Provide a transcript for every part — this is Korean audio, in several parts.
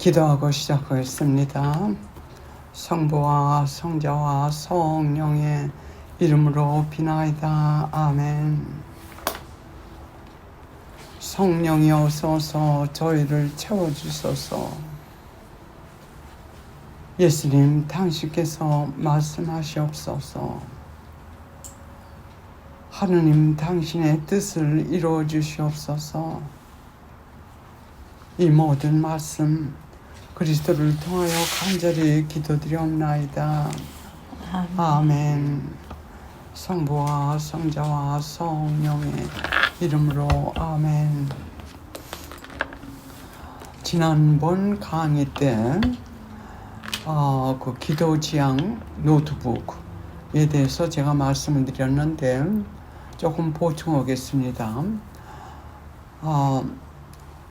기도하고 시작하겠습니다. 성부와 성자와 성령의 이름으로 비나이다. 아멘. 성령이 오소서 저희를 채워주소서. 예수님 당신께서 말씀하시옵소서. 하느님 당신의 뜻을 이루어 주시옵소서. 이 모든 말씀 그리스도를 통하여 간절히 기도드리옵나이다. 아멘. 성부와 성자와 성령의 이름으로 아멘. 지난번 강의 때 그 기도 지향 노트북에 대해서 제가 말씀을 드렸는데 조금 보충하겠습니다.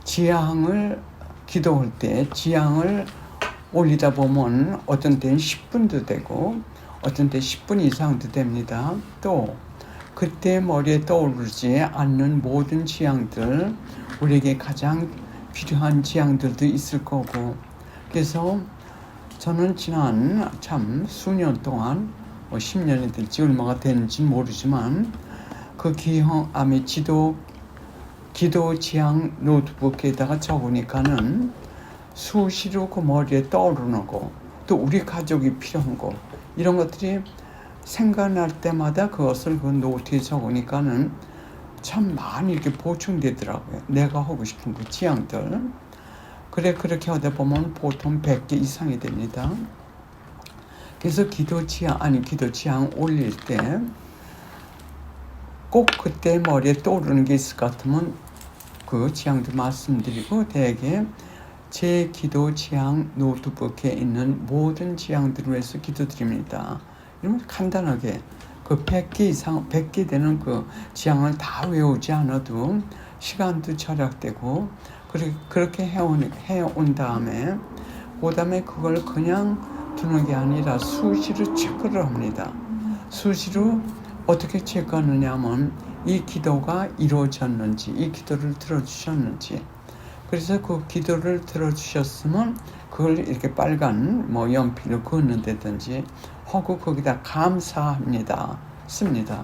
지향을 기도할 때 지향을 올리다 보면 어떤 때는 10분도 되고 어떤 때 10분 이상도 됩니다. 또 그때 머리에 떠오르지 않는 모든 지향들, 우리에게 가장 필요한 지향들도 있을 거고, 그래서 저는 지난 참 수년 동안 10년이 될지 얼마가 되는지 모르지만 그 기도함의 기도 지향 노트북에다가 적으니까는 수시로 그 머리에 떠오르는 거, 또 우리 가족이 필요한 거, 이런 것들이 생각날 때마다 그것을 그 노트에 적으니까는 참 많이 이렇게 보충되더라고요. 내가 하고 싶은 그 지향들. 그렇게 하다 보면 보통 100개 이상이 됩니다. 그래서 기도 지향 올릴 때 꼭 그때 머리에 떠오르는 게 있을 것 같으면 그 지향도 말씀드리고, 대개 제 기도 지향 노트북에 있는 모든 지향들을 위해서 기도드립니다. 이러면 간단하게 그 100개 이상, 100개 되는 그 지향을 다 외우지 않아도 시간도 절약되고, 그렇게 해온 다음에 그다음에 그냥 두는 게 아니라 수시로 체크를 합니다. 수시로 어떻게 체크하느냐 하면 이 기도가 이루어졌는지, 이 기도를 들어주셨는지. 그래서 그 기도를 들어주셨으면 그걸 이렇게 빨간 연필로 그었는다든지 하고 거기다 감사합니다 씁니다.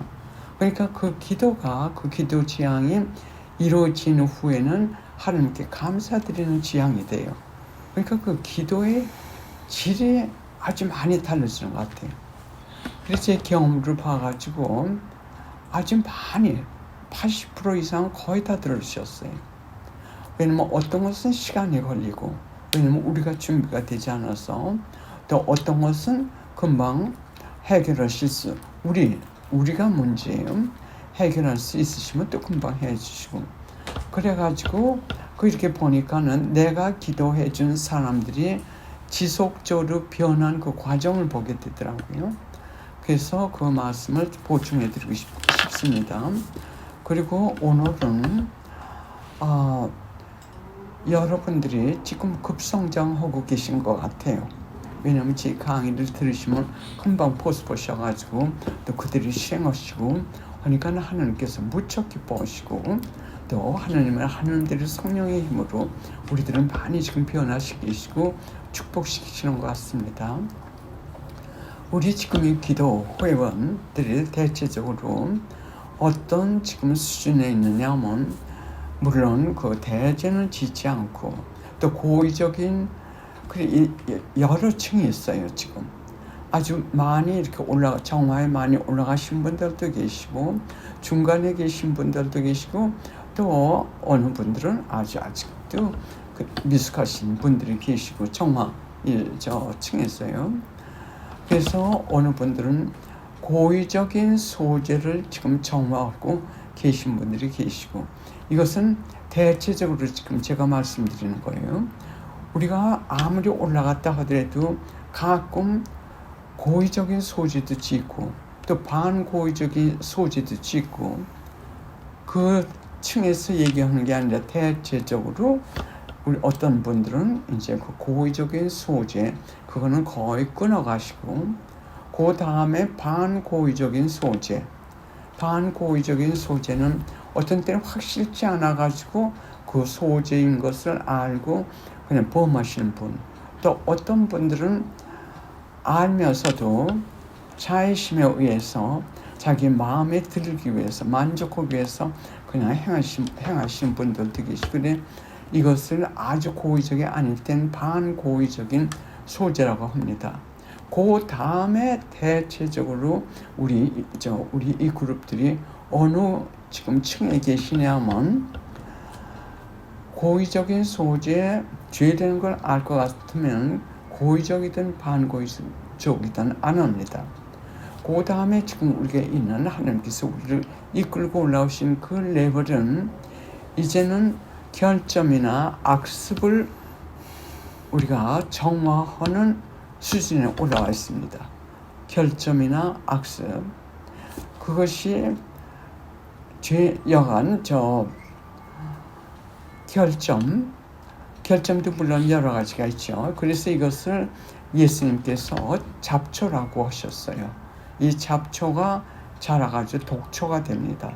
그러니까 그 기도 지향이 이루어진 후에는 하나님께 감사드리는 지향이 돼요. 그러니까 그 기도의 질이 아주 많이 달라지는 것 같아요. 그래서 제 경험을 봐가지고 아주 많이 80% 이상 거의 다 들어주셨어요. 왜냐면 어떤 것은 시간이 걸리고, 왜냐면 우리가 준비가 되지 않아서, 또 어떤 것은 금방 해결하실 수, 우리가 문제예요. 해결할 수 있으시면 또 금방 해주시고. 그래가지고 이렇게 보니까는 내가 기도해 준 사람들이 지속적으로 변한 그 과정을 보게 되더라고요. 그래서 그 말씀을 보충해 드리고 싶습니다. 그리고 오늘은 여러분들이 지금 급성장하고 계신 것 같아요. 왜냐하면 제 강의를 들으시면 금방 보셔가지고 또 그들이 실행하시고 하니까 하나님께서 무척 기뻐하시고, 또 하나님은 하는 대로 성령의 힘으로 우리들은 많이 지금 변화시키시고 축복시키시는 것 같습니다. 우리 지금의 기도 회원들이 대체적으로 어떤 지금 수준에 있느냐 하면, 물론 그 대제는 짓지 않고 또 고의적인 여러 층이 있어요. 지금 아주 많이 이렇게 정말 많이 올라가신 분들도 계시고, 중간에 계신 분들도 계시고, 또 어느 분들은 아직도 미숙하신 분들이 계시고, 정말 저 층에서요. 그래서 어느 분들은 고의적인 소재를 지금 정화하고 계신 분들이 계시고, 이것은 대체적으로 지금 제가 말씀드리는 거예요. 우리가 아무리 올라갔다 하더라도 가끔 고의적인 소재도 짓고 또 반고의적인 소재도 짓고, 그 층에서 얘기하는 게 아니라 대체적으로 우리 어떤 분들은 이제 그 고의적인 소재, 그거는 거의 끊어가시고, 그 다음에 반고의적인 소재는 어떤 때는 확실치 않아가지고 그 소재인 것을 알고 그냥 범하시는 분, 또 어떤 분들은 알면서도 자의심에 의해서 자기 마음에 들기 위해서 만족하기 위해서 그냥 행하신 분들도 계시고, 그래 이것을 아주 고의적이 아닐 땐 반고의적인 소재라고 합니다. 그 다음에 대체적으로 우리 이 그룹들이 어느 지금 층에 계시냐면, 고의적인 소재에 죄되는 걸 알 것 같으면 고의적이든 반고의적이든 안 합니다. 그 다음에 지금 우리가 있는 하나님께서 우리를 이끌고 올라오신 그 레벨은 이제는 결점이나 악습을 우리가 정화하는 수준에 올라와 있습니다. 결점이나 악습, 그것이 여간 결점도 물론 여러 가지가 있죠. 그래서 이것을 예수님께서 잡초라고 하셨어요. 이 잡초가 자라가지고 독초가 됩니다.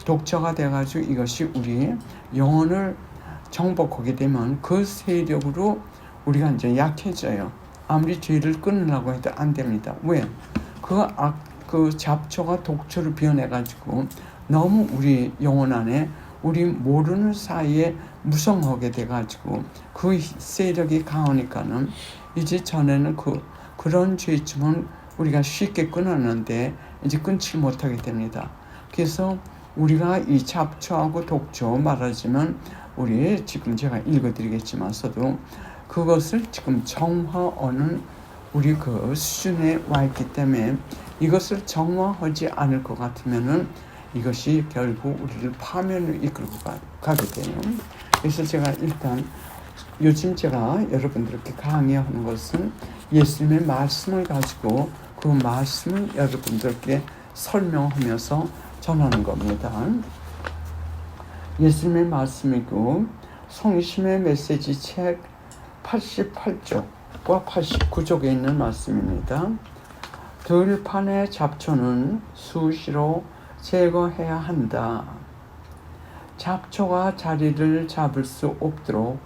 독초가 돼가지고 이것이 우리 영혼을 정복하게 되면 그 세력으로 우리가 이제 약해져요. 아무리 죄를 끊으려고 해도 안 됩니다. 왜? 그 잡초가 독초를 변해가지고 너무 우리 영혼 안에 우리 모르는 사이에 무성하게 돼가지고 그 세력이 강하니까는 이제 전에는 그런 죄쯤은 우리가 쉽게 끊었는데 이제 끊지 못하게 됩니다. 그래서 우리가 이 잡초하고 독초 말하자면 우리 지금 제가 읽어드리겠지만서도 그것을 지금 정화하는 우리 그 수준에 와 있기 때문에 이것을 정화하지 않을 것 같으면은 이것이 결국 우리를 파멸로 이끌고 가게 돼요. 그래서 제가 일단 요즘 제가 여러분들께 강의하는 것은 예수님의 말씀을 가지고 그 말씀을 여러분들께 설명하면서 전하는 겁니다. 예수님의 말씀이고 성심의 메시지 책 88쪽과 89쪽에 있는 말씀입니다. 들판의 잡초는 수시로 제거해야 한다. 잡초가 자리를 잡을 수 없도록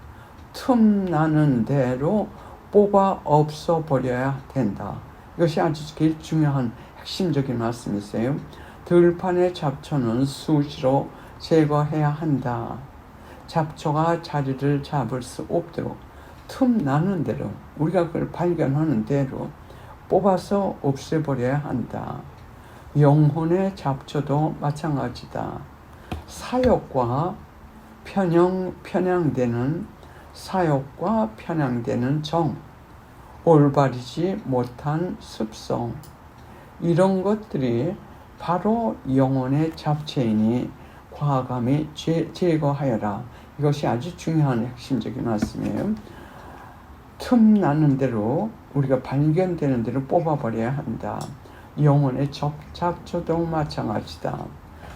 틈나는 대로 뽑아 없애버려야 된다. 이것이 아주 제일 중요한 핵심적인 말씀이세요. 들판의 잡초는 수시로 제거해야 한다. 잡초가 자리를 잡을 수 없도록 틈나는 대로, 우리가 그걸 발견하는 대로 뽑아서 없애버려야 한다. 영혼의 잡초도 마찬가지다. 사욕과 편향되는 정, 올바르지 못한 습성, 이런 것들이 바로 영혼의 잡초이니 과감히 제거하여라. 이것이 아주 중요한 핵심적인 말씀이에요. 틈나는 대로, 우리가 발견되는 대로 뽑아버려야 한다. 영혼의 잡초도 마찬가지다.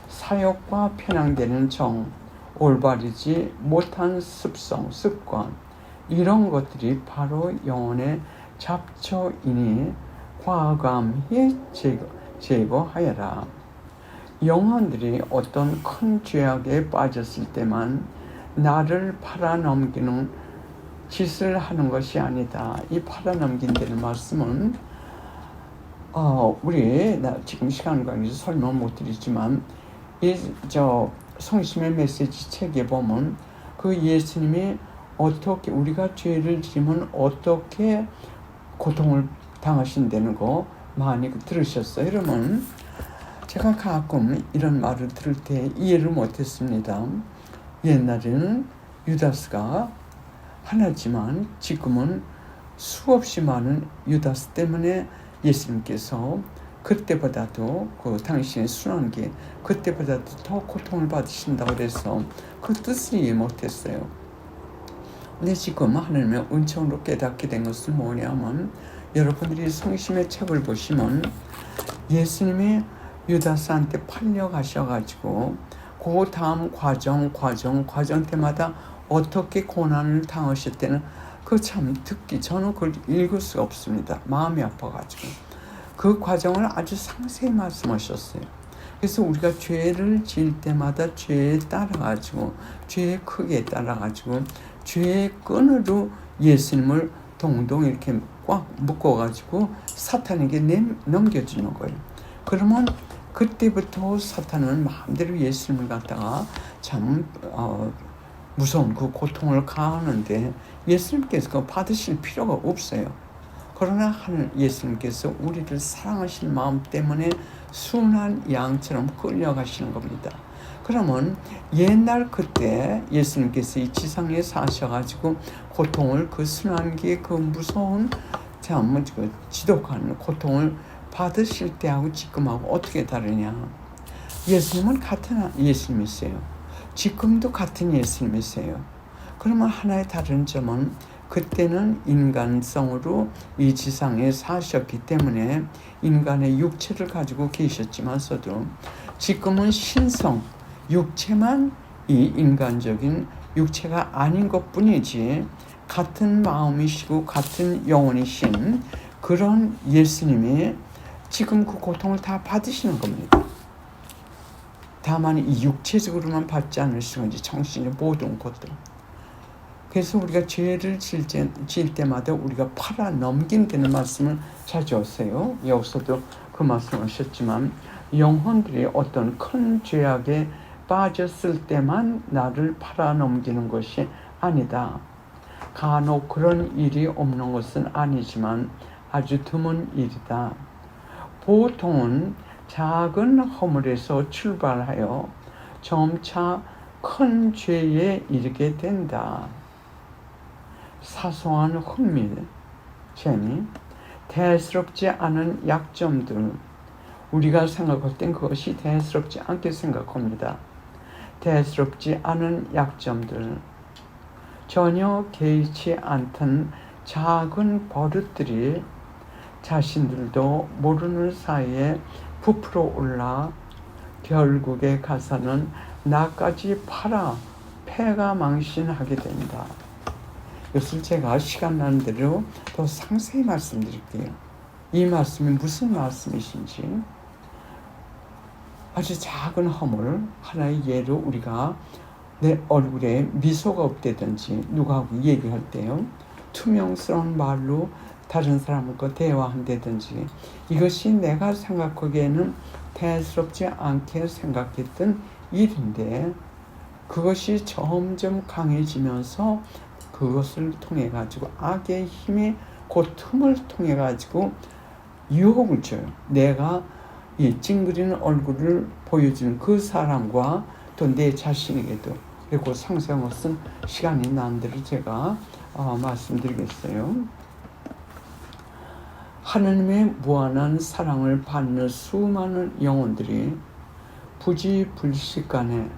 사욕과 편향되는 정, 올바르지 못한 습관, 이런 것들이 바로 영혼의 잡초이니 과감히 제거하여라. 영혼들이 어떤 큰 죄악에 빠졌을 때만 나를 팔아넘기는 짓을 하는 것이 아니다. 이 팔아넘긴다는 말씀은 우리 지금 시간 관계에서 설명 못 드리지만 성심의 메시지 책에 보면 그 예수님이 어떻게 우리가 죄를 지으면 어떻게 고통을 당하신다는 거 많이 들으셨어요. 그러면 제가 가끔 이런 말을 들을 때 이해를 못했습니다. 옛날에는 유다스가 하나지만 지금은 수없이 많은 유다스 때문에 예수님께서 그때보다도 당신의 순환기 그때보다도 더 고통을 받으신다고 그래서 그 뜻을 이해 못했어요. 근데 지금 하나님의 은총으로 깨닫게 된 것은 뭐냐면, 여러분들이 성심의 책을 보시면 예수님이 유다스한테 팔려가셔가지고 그 다음 과정 때마다 어떻게 고난을 당하실 때는 참 듣기 저는 그걸 읽을 수가 없습니다. 마음이 아파가지고 그 과정을 아주 상세히 말씀하셨어요. 그래서 우리가 죄를 지을 때마다 죄에 따라가지고 죄의 크기에 따라가지고 죄의 끈으로 예수님을 동동 이렇게 꽉 묶어가지고 사탄에게 넘겨주는 거예요. 그러면 그때부터 사탄은 마음대로 예수님을 갖다가 참 무서운 그 고통을 가하는데 예수님께서 그거 받으실 필요가 없어요. 그러나 하늘 예수님께서 우리를 사랑하시는 마음 때문에 순한 양처럼 끌려가시는 겁니다. 그러면 옛날 그때 예수님께서 이 지상에 사셔가지고 고통을 그 순환기의 그 무서운 참 지독한 고통을 받으실 때하고 지금하고 어떻게 다르냐. 예수님은 같은 예수님이세요. 지금도 같은 예수님이세요. 그러면 하나의 다른 점은 그때는 인간성으로 이 지상에 사셨기 때문에 인간의 육체를 가지고 계셨지만서도 지금은 신성, 육체만 이 인간적인 육체가 아닌 것뿐이지 같은 마음이시고 같은 영혼이신 그런 예수님이 지금 그 고통을 다 받으시는 겁니다. 다만 이 육체적으로만 받지 않으시는 건지 정신의 모든 것들. 그래서 우리가 죄를 질 때마다 우리가 팔아 넘긴다는 말씀을 자주 하세요. 여기서도 그 말씀을 하셨지만 영혼들이 어떤 큰 죄악에 빠졌을 때만 나를 팔아 넘기는 것이 아니다. 간혹 그런 일이 없는 것은 아니지만 아주 드문 일이다. 보통은 작은 허물에서 출발하여 점차 큰 죄에 이르게 된다. 사소한 흥미, 재미, 대수롭지 않은 약점들, 우리가 생각할 땐 그것이 대수롭지 않게 생각합니다. 대수롭지 않은 약점들, 전혀 개의치 않던 작은 버릇들이 자신들도 모르는 사이에 부풀어 올라 결국에 가서는 나까지 팔아 패가망신하게 된다. 이것을 제가 시간 나는 대로 더 상세히 말씀드릴게요. 이 말씀이 무슨 말씀이신지 아주 작은 허물 하나의 예로 우리가 내 얼굴에 미소가 없다든지 누구하고 얘기할 때요 투명스러운 말로 다른 사람과 대화한다든지 이것이 내가 생각하기에는 대수롭지 않게 생각했던 일인데 그것이 점점 강해지면서 그것을 통해 가지고 악의 힘이 그 틈을 통해 가지고 유혹을 줘요. 내가 이 찡그리는 얼굴을 보여주는 그 사람과 또 내 자신에게도. 그리고 상세한 것은 시간이 난 대로 제가 말씀드리겠어요. 하나님의 무한한 사랑을 받는 수많은 영혼들이 부지불식간에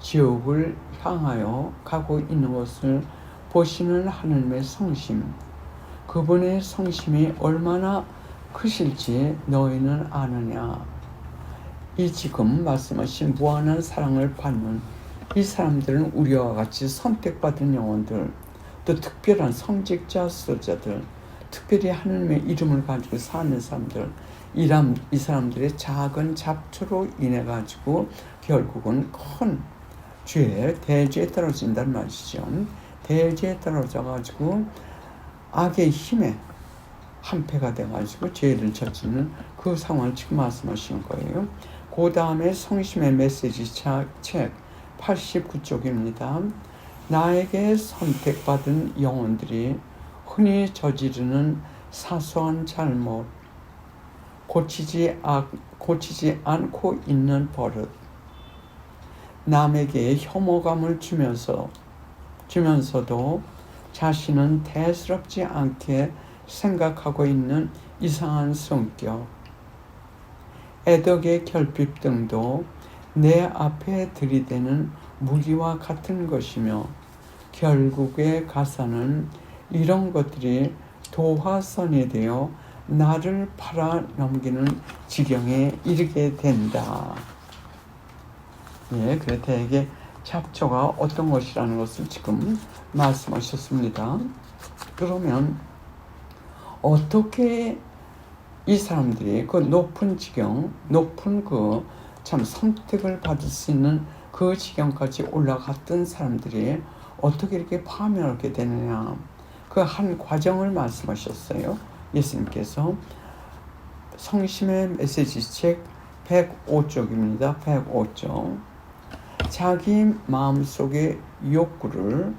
지옥을 향하여 가고 있는 것을 보시는 하나님의 성심, 그분의 성심이 얼마나 크실지 너희는 아느냐. 이 지금 말씀하신 무한한 사랑을 받는 이 사람들은 우리와 같이 선택받은 영혼들, 또 특별한 성직자 수자들, 특별히 하나님의 이름을 가지고 사는 사람들, 이 사람들의 작은 잡초로 인해 가지고 결국은 큰 죄, 대죄에 떨어진다는 말이죠. 대죄에 떨어져 가지고 악의 힘에 한패가 돼 가지고 죄를 저지르는 그 상황을 지금 말씀하시는 거예요. 그 다음에 성심의 메시지 책 89쪽입니다. 나에게 선택받은 영혼들이 흔히 저지르는 사소한 잘못, 고치지 않고 있는 버릇, 남에게 혐오감을 주면서도 자신은 대수롭지 않게 생각하고 있는 이상한 성격, 애덕의 결핍 등도 내 앞에 들이대는 무기와 같은 것이며 결국에 가서는 이런 것들이 도화선이 되어 나를 팔아 넘기는 지경에 이르게 된다. 예, 그래 대개 잡초가 어떤 것이라는 것을 지금 말씀하셨습니다. 그러면 어떻게 이 사람들이 그 높은 지경, 높은 그 참 선택을 받을 수 있는 그 지경까지 올라갔던 사람들이 어떻게 이렇게 파멸하게 되느냐. 그 한 과정을 말씀하셨어요. 예수님께서 성심의 메시지 책 105쪽입니다. 105쪽. 자기 마음속의 욕구를,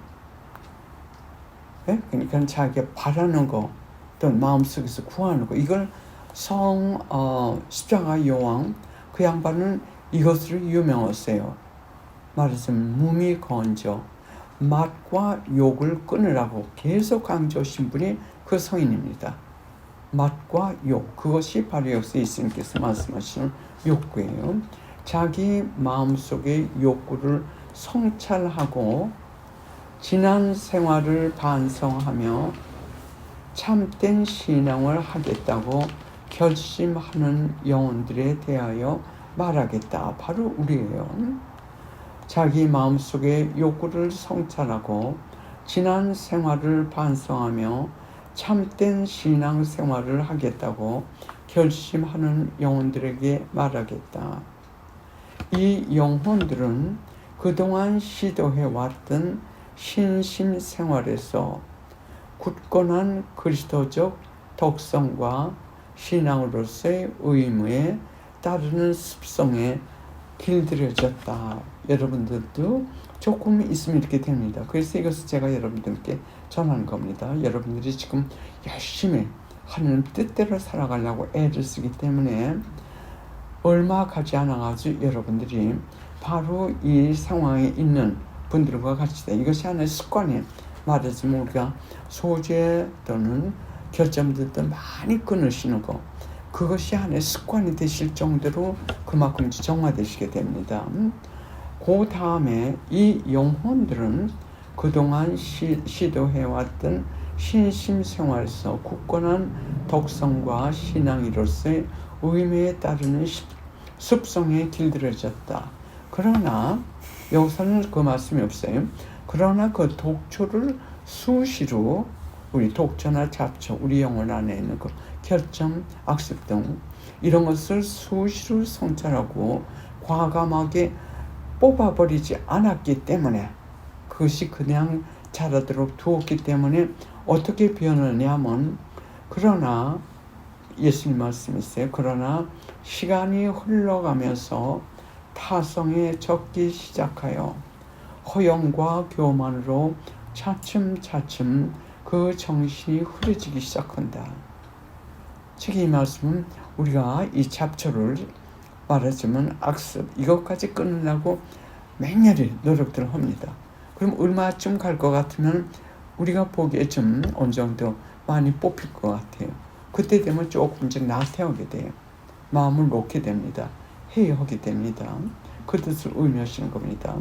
그러니까 자기가 바라는 거, 또 마음속에서 구하는 거, 이걸 십자가 요왕, 그 양반은 이것으로 유명했어요. 말하자면 무미건조, 맛과 욕을 끊으라고 계속 강조하신 분이 그 성인입니다. 맛과 욕, 그것이 바로 여기서 예수님께서 말씀하시는 욕구예요. 자기 마음속의 욕구를 성찰하고 지난 생활을 반성하며 참된 신앙을 하겠다고 결심하는 영혼들에 대하여 말하겠다. 바로 우리예요. 자기 마음속의 욕구를 성찰하고 지난 생활을 반성하며 참된 신앙 생활을 하겠다고 결심하는 영혼들에게 말하겠다. 이 영혼들은 그동안 시도해왔던 신심 생활에서 굳건한 그리스도적 덕성과 신앙으로서의 의무에 따르는 습성에 길들여졌다. 여러분들도 조금 있으면 이렇게 됩니다. 그래서 이것을 제가 여러분들께 전하는 겁니다. 여러분들이 지금 열심히 하는 뜻대로 살아가려고 애를 쓰기 때문에 얼마 가지 않아가지고 여러분들이 바로 이 상황에 있는 분들과 같이 돼. 이것이 하나의 습관이에요. 말하자면 우리가 소재 또는 결점들도 많이 끊으시는 거, 그것이 하나의 습관이 되실 정도로 그만큼 정화되시게 됩니다. 그 다음에 이 영혼들은 그동안 시도해왔던 신심생활에서 굳건한 덕성과 신앙이로서의 의미에 따르는 습성에 길들여졌다. 그러나 여기서는 그 말씀이 없어요. 그러나 그 독초를 수시로, 우리 독초나 잡초, 우리 영혼 안에 있는 그 결점, 악습 등 이런 것을 수시로 성찰하고 과감하게 뽑아버리지 않았기 때문에, 그것이 그냥 자라도록 두었기 때문에 어떻게 변하냐면, 그러나 예수님 말씀이세요. 그러나 시간이 흘러가면서 타성에 적기 시작하여 허영과 교만으로 차츰차츰 그 정신이 흐려지기 시작한다. 즉 이 말씀은 우리가 이 잡초를 말하자면 악습, 이것까지 끊으려고 맹렬히 노력들을 합니다. 그럼 얼마쯤 갈 것 같으면 우리가 보기에 좀 어느 정도 많이 뽑힐 것 같아요. 그때 되면 조금씩 나태하게 돼요. 마음을 놓게 됩니다. 회의하게 됩니다. 그 뜻을 의미하시는 겁니다.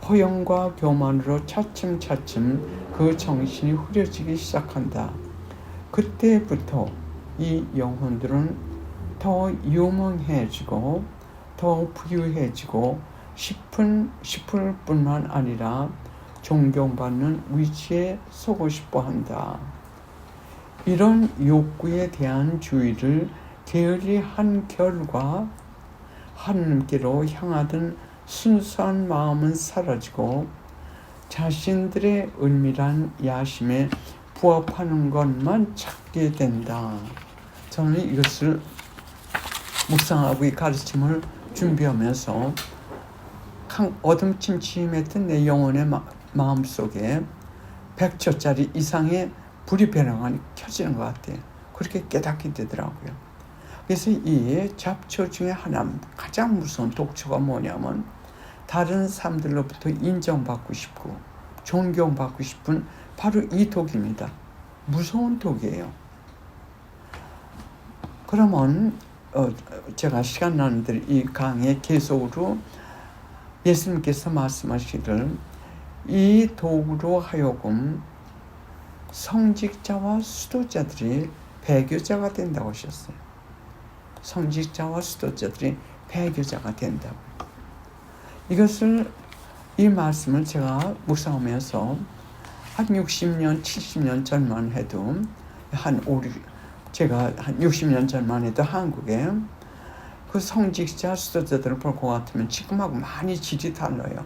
허영과 교만으로 차츰차츰 그 정신이 흐려지기 시작한다. 그때부터 이 영혼들은 더 유명해지고 더 부유해지고 싶을 뿐만 아니라 존경받는 위치에 서고 싶어 한다. 이런 욕구에 대한 주의를 게을리 한 결과 하나님께로 향하던 순수한 마음은 사라지고 자신들의 은밀한 야심에 부합하는 것만 찾게 된다. 저는 이것을 묵상하고 이 가르침을 준비하면서 어둠침침했던 내 영혼의 마음속에 100초짜리 이상의 불이 변화가 켜지는 것 같아요. 그렇게 깨닫게 되더라고요. 그래서 이 잡초 중에 하나, 가장 무서운 독초가 뭐냐면 다른 사람들로부터 인정받고 싶고 존경받고 싶은 바로 이 독입니다. 무서운 독이에요. 그러면 제가 시간 나는 대로 이 강의 계속으로 예수님께서 말씀하시기를 이 독으로 하여금 성직자와 수도자들이 배교자가 된다고 하셨어요. 성직자와 수도자들이 배교자가 된다고. 이 말씀을 제가 묵상하면서 한 60년, 70년 전만 해도 제가 한 60년 전만 해도 한국에 그 성직자 수도자들을 볼 것 같으면 지금하고 많이 질이 달라요.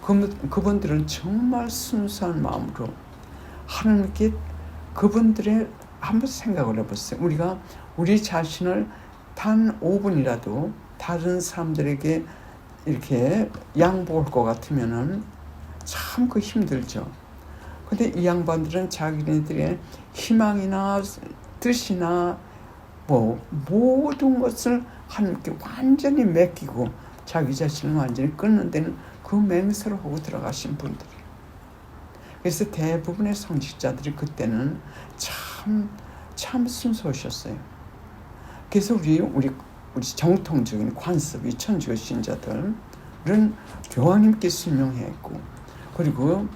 그분들은 정말 순수한 마음으로 하나님께 그분들의 한번 생각을 해보세요. 우리가 우리 자신을 단 5분이라도 다른 사람들에게 이렇게 양보할 것 같으면은 참 그 힘들죠. 근데 이 양반들은 자기네들의 희망이나 뜻이나 뭐 모든 것을 하나님께 완전히 맡기고 자기 자신을 완전히 끊는 데는 그 맹세를 하고 들어가신 분들. 그래서 대부분의 성직자들이 그때는 참 순수하셨어요. 그래서 우리 정통적인 관습, 이 천주교 신자들은 교황님께 순명했고, 그리고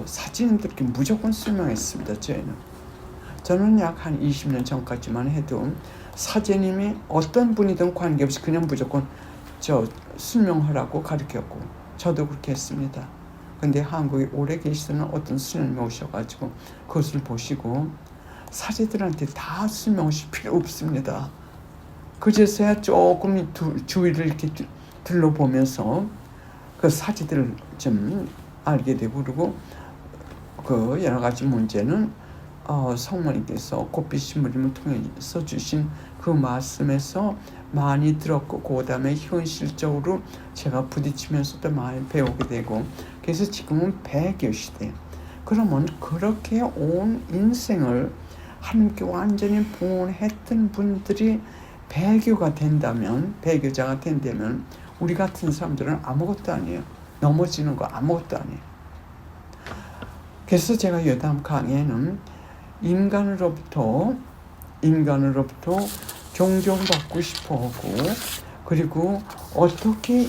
사진들께 무조건 순명했습니다. 저는 약 한 20년 전까지만 해도 사제님이 어떤 분이든 관계없이 그냥 무조건 순명하라고 가르쳤고, 저도 그렇게 했습니다. 근데 한국에 오래 계시던 어떤 스님이 오셔가지고 그것을 보시고 사제들한테 다 순명하실 필요 없습니다. 그제서야 조금 주위를 이렇게 둘러보면서 그 사제들을 좀 알게 되고, 그리고 그 여러 가지 문제는 성모님께서 곱빛 신부님을 통해서 주신 그 말씀에서 많이 들었고, 그 다음에 현실적으로 제가 부딪히면서도 많이 배우게 되고, 그래서 지금은 배교 시대. 그러면 그렇게 온 인생을 하나님께 완전히 봉헌했던 분들이 배교자가 된다면 우리 같은 사람들은 아무것도 아니에요. 넘어지는 거 아무것도 아니에요. 그래서 제가 여담 강의에는 인간으로부터 존경받고 싶어하고, 그리고 어떻게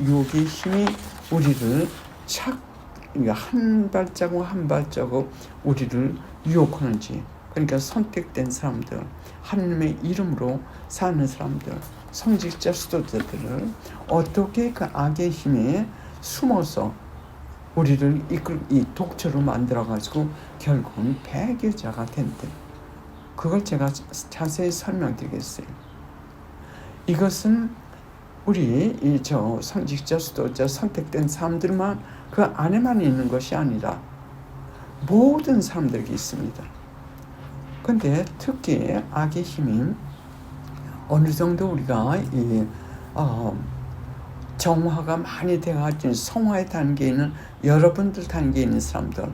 유혹의 힘이 우리를 한 발자국 한 발자국 우리를 유혹하는지, 그러니까 선택된 사람들, 하나님의 이름으로 사는 사람들, 성직자 수도자들을 어떻게 그 악의 힘에 숨어서 우리를 이 독초로 만들어가지고 결국은 배교자가 된대. 그걸 제가 자세히 설명드리겠어요. 이것은 우리 성직자 수도자 선택된 사람들만 그 안에만 있는 것이 아니라 모든 사람들에게 있습니다. 근데 특히 악의 힘이 어느 정도 우리가 정화가 많이 돼가지고 성화의 단계에 있는 여러분들 단계에 있는 사람들,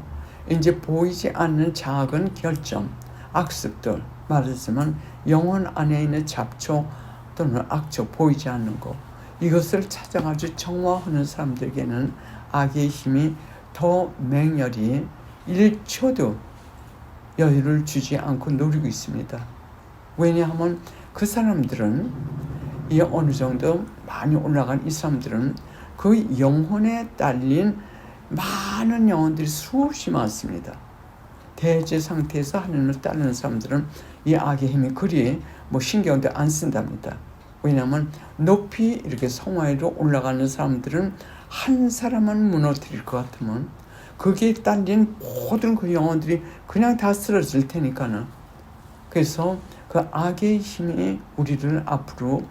이제 보이지 않는 작은 결점, 악습들, 말하자면 영혼 안에 있는 잡초 또는 악초, 보이지 않는 것, 이것을 찾아가지고 정화하는 사람들에게는 악의 힘이 더 맹렬히 1초도 여유를 주지 않고 노리고 있습니다. 왜냐하면 그 사람들은 이 어느 정도 많이 올라간 이 사람들은 그 영혼에 딸린 많은 영혼들이 수없이 많습니다. 대제 상태에서 하나님을 따르는 사람들은 이 악의 힘이 그리 신경도 안 쓴답니다. 왜냐하면 높이 이렇게 성화로 올라가는 사람들은 한 사람만 무너뜨릴 것 같으면 거기에 딸린 모든 그 영혼들이 그냥 다 쓰러질 테니까는. 그래서 그 악의 힘이 우리를 앞으로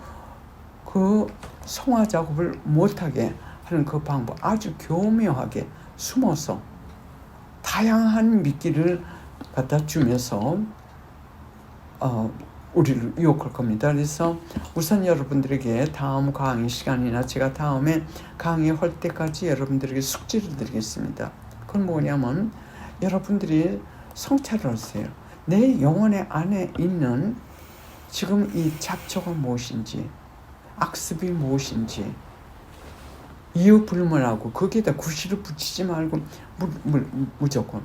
그 성화 작업을 못하게 하는 그 방법, 아주 교묘하게 숨어서 다양한 미끼를 갖다 주면서 우리를 유혹할 겁니다. 그래서 우선 여러분들에게 다음 강의 시간이나 제가 다음에 강의할 때까지 여러분들에게 숙제를 드리겠습니다. 그건 뭐냐면 여러분들이 성찰을 하세요. 내 영혼의 안에 있는 지금 이 잡초가 무엇인지, 악습이 무엇인지 이유 불문하고 거기에다 구실을 붙이지 말고 무조건.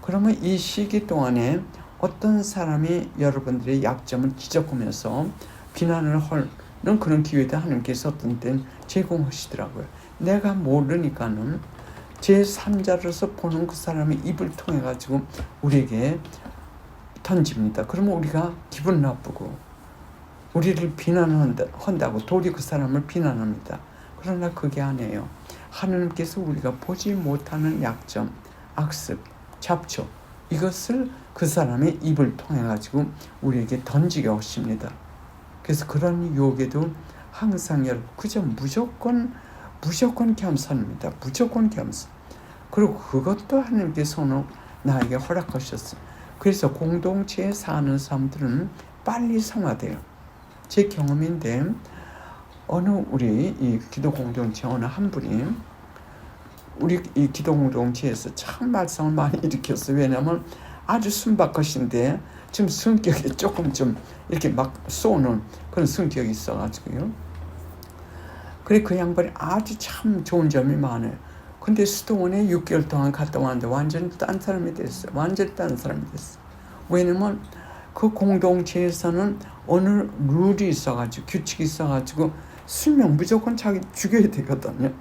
그러면 이 시기 동안에 어떤 사람이 여러분들의 약점을 지적하면서 비난을 하는 그런 기회도 하나님께서 어떤 때는 제공하시더라고요. 내가 모르니까는 제3자로서 보는 그 사람의 입을 통해 가지고 우리에게 던집니다. 그러면 우리가 기분 나쁘고 우리를 비난한다고 도리 그 사람을 비난합니다. 그러나 그게 아니에요. 하나님께서 우리가 보지 못하는 약점, 악습, 잡초, 이것을 그 사람의 입을 통해 가지고 우리에게 던지게 하십니다. 그래서 그런 유혹에도 항상 여러분 그저 무조건 겸손입니다. 무조건 겸손. 그리고 그것도 하나님께서는 나에게 허락하셨어요. 그래서 공동체에 사는 사람들은 빨리 성화돼요. 제 경험인데 어느 우리 이 기도 공동체 어느 한 분이 우리 이 기도 공동체에서 참 말썽을 많이 일으켰어요. 왜냐하면 아주 순박하신데 지금 성격이 조금 좀 이렇게 막 쏘는 그런 성격이 있어가지고요. 그래 그 양반이 아주 참 좋은 점이 많아요. 근데 수도원에 6개월 동안 갔다 왔는데 완전히 딴 사람이 됐어요. 완전히 딴 사람이 됐어요. 왜냐면 그 공동체에서는 어느 룰이 있어가지고 규칙이 있어가지고 수명 무조건 자기 죽여야 되거든요.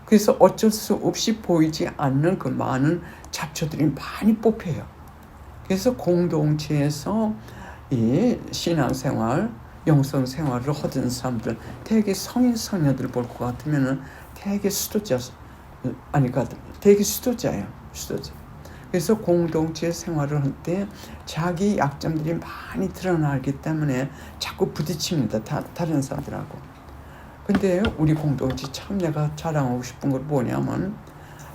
그래서 어쩔 수 없이 보이지 않는 그 많은 잡초들이 많이 뽑혀요. 그래서 공동체에서 이 신앙생활, 영성생활을 하던 사람들, 되게 성인 성녀들 볼 것 같으면은 되게 되게 수도자예요. 그래서 공동체 생활을 할 때 자기 약점들이 많이 드러나기 때문에 자꾸 부딪힙니다. 다른 사람들하고. 근데 우리 공동체 참 내가 자랑하고 싶은 걸 뭐냐면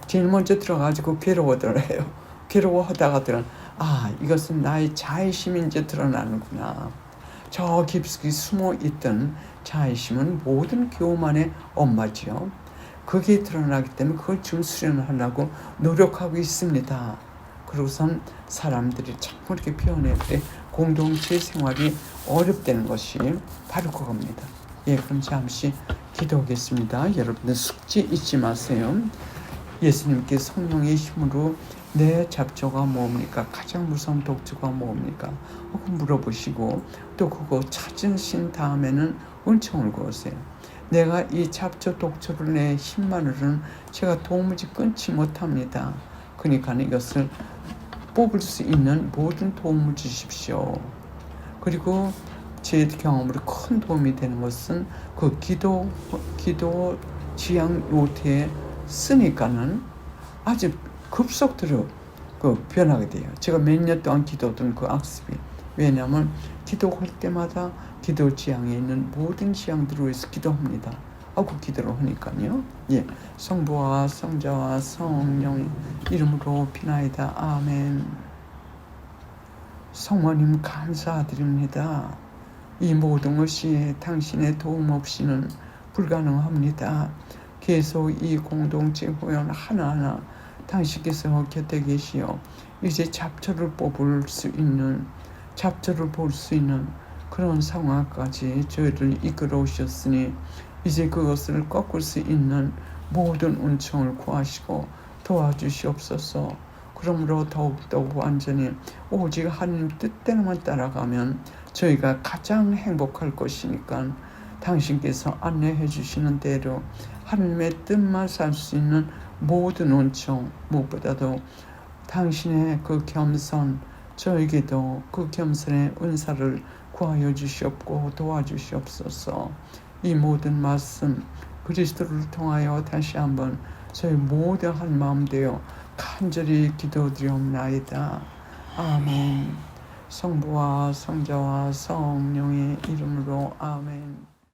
제일 먼저 들어가지고 괴로워더래요. 괴로워하다가들은 이것은 나의 자의심이 이제 드러나는구나. 저 깊숙이 숨어있던 자의심은 모든 교만의 엄마지요. 그게 드러나기 때문에 그걸 좀 수련하려고 노력하고 있습니다. 그러고선 사람들이 자꾸 이렇게 표현할 때 공동체 생활이 어렵다는 것이 바로 그겁니다. 그럼 잠시 기도하겠습니다. 여러분들 숙제 잊지 마세요. 예수님께 성령의 힘으로 내 잡초가 뭡니까? 가장 무서운 독초가 뭡니까? 물어보시고 또 그거 찾으신 다음에는 은총을 구하세요. 내가 이 잡초 독초를 내 힘만으로는 제가 도무지 끊지 못합니다. 그러니까 이것을 뽑을 수 있는 모든 도움을 주십시오. 그리고 제 경험으로 큰 도움이 되는 것은 그 기도 지향 노트에 쓰니까는 아주 급속도로 변하게 돼요. 제가 몇 년 동안 기도했던 그 악습이. 왜냐하면 기도할 때마다 기도 지향에 있는 모든 지향들을 위해서 기도합니다. 그 기도를 하니까요. 성부와 성자와 성령의 이름으로 비나이다. 아멘. 성모님 감사드립니다. 이 모든 것이 당신의 도움 없이는 불가능합니다. 계속 이 공동체 회원 하나하나 당신께서 곁에 계시어 이제 잡초를 볼 수 있는 그런 상황까지 저희를 이끌어 오셨으니 이제 그것을 꺾을 수 있는 모든 은총을 구하시고 도와주시옵소서. 그러므로 더욱더 완전히 오직 하나님 뜻대로만 따라가면 저희가 가장 행복할 것이니까 당신께서 안내해 주시는 대로 하나님의 뜻만 살 수 있는 모든 은총, 무엇보다도 당신의 그 겸손, 저에게도 그 겸손의 은사를 구하여 주시옵고 도와주시옵소서. 이 모든 말씀 그리스도를 통하여 다시 한번 저희 모두 한 마음 되어 간절히 기도드리옵나이다. 아멘. 성부와 성자와 성령의 이름으로 아멘.